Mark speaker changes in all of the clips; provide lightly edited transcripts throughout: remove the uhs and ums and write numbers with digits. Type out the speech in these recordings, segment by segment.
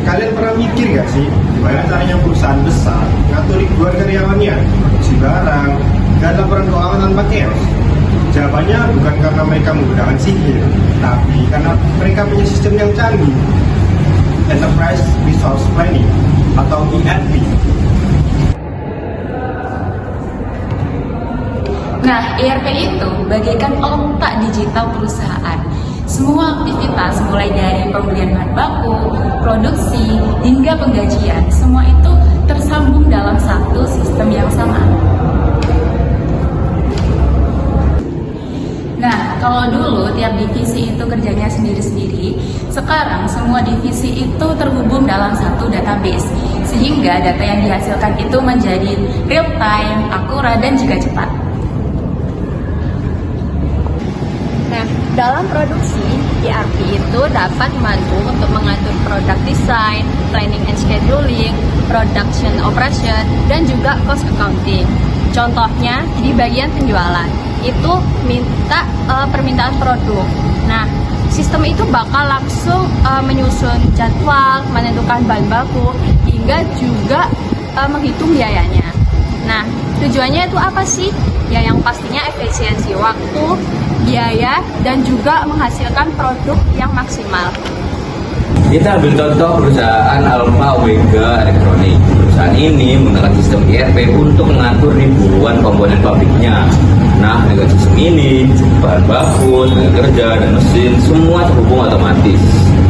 Speaker 1: Kalian pernah mikir gak sih gimana caranya perusahaan besar ngatur ribuan karyawannya, produksi barang, dan laporan keuangan tanpa chaos? Jawabannya bukan karena mereka menggunakan sihir, tapi karena mereka punya sistem yang canggih, Enterprise Resource Planning atau ERP.
Speaker 2: Nah, ERP itu bagaikan otak digital perusahaan. Semua aktivitas mulai dari pembelian bahan baku, produksi, hingga penggajian, semua itu tersambung dalam satu sistem yang sama. Nah, kalau dulu tiap divisi itu kerjanya sendiri-sendiri, sekarang semua divisi itu terhubung dalam satu database, sehingga data yang dihasilkan itu menjadi real time, akurat, dan juga cepat.
Speaker 3: Nah, dalam produksi, ERP itu dapat membantu untuk mengatur product design, planning and scheduling, production operation, dan juga cost accounting. Contohnya, di bagian penjualan, itu minta permintaan produk. Nah, sistem itu bakal langsung menyusun jadwal, menentukan bahan baku, hingga juga menghitung biayanya. Nah, tujuannya itu apa sih? Ya, yang pastinya efisiensi waktu, biaya, dan juga menghasilkan produk yang maksimal.
Speaker 4: Kita ambil contoh perusahaan Alfa Wega Elektronik. Perusahaan ini menggunakan sistem ERP untuk mengatur ribuan komponen pabriknya. Nah, dengan sistem ini, bahan baku, tenaga kerja, dan mesin semua terhubung otomatis.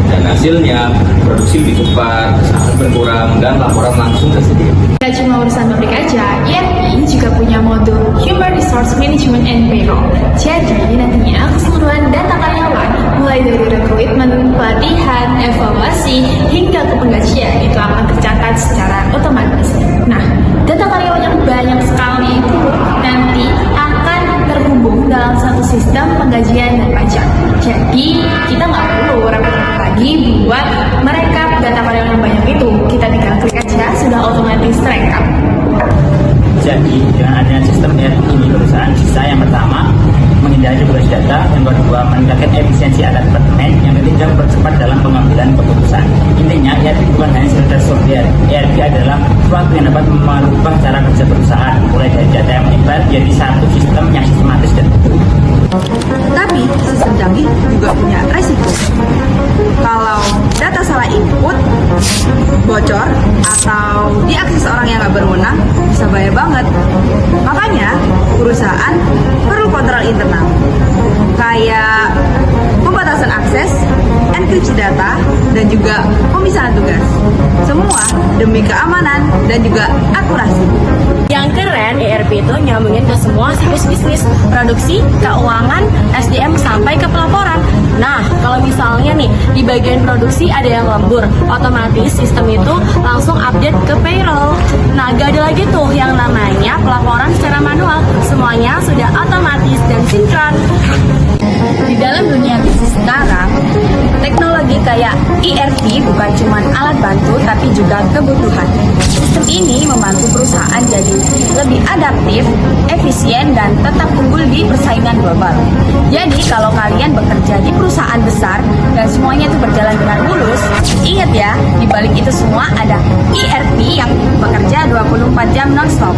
Speaker 4: Dan hasilnya, produksi lebih cepat, kesalahan berkurang, dan laporan langsung tersedia.
Speaker 5: Tidak cuma urusan pabrik aja, ERP juga punya modul Human Resource Management and Payroll. Jadi nantinya keseluruhan data karyawan, mulai dari rekrutmen, pelatihan, evaluasi, hingga ke penggajian itu akan tercatat secara otomatis. Nah, data karyawan yang banyak sekali itu nanti akan terhubung dalam satu sistem penggajian dan pajak. Jadi kita nggak perlu repot-repot lagi buat mereka data karyawan yang banyak itu. Kita tinggal klik aja, sudah otomatis terekam.
Speaker 6: Jadi, dengan adanya sistem ERP ini, perusahaan bisa yang pertama menghindari duplikat data, yang kedua meningkatkan efisiensi antar departemen, yang ketiga mempercepat dalam pengambilan keputusan. Intinya, ERP bukan hanya sekedar software. ERP adalah suatu yang dapat merubah cara kerja perusahaan, mulai dari data yang menyebar jadi satu sistem yang sistematis dan utuh.
Speaker 7: Tapi sistem canggih juga punya resiko. Kalau data salah input, bocor, atau diakses orang yang nggak berwenang, bisa bahaya banget. Makanya perusahaan perlu kontrol internal, kayak pembatasan akses, enkripsi data, dan juga pemisahan tugas. Semua demi keamanan dan juga akurasi.
Speaker 3: Yang keren, ERP itu nyambungin ke semua siklus bisnis, produksi, keuangan, SDM, sampai ke pelaporan. Nah, kalau misalnya nih, di bagian produksi ada yang lembur, otomatis sistem itu langsung update ke payroll. Nah, gak ada lagi tuh yang namanya pelaporan secara manual. Semuanya sudah otomatis dan sinkron.
Speaker 2: Di dalam dunia bisnis sekarang, teknologi kayak ERP bukan cuma alat bantu tapi juga kebutuhan. Sistem ini membantu perusahaan jadi lebih adaptif, efisien, dan tetap unggul di persaingan global. Jadi kalau kalian bekerja di perusahaan besar dan semuanya itu berjalan dengan mulus, ingat ya, di balik itu semua ada ERP yang bekerja 24 jam non-stop.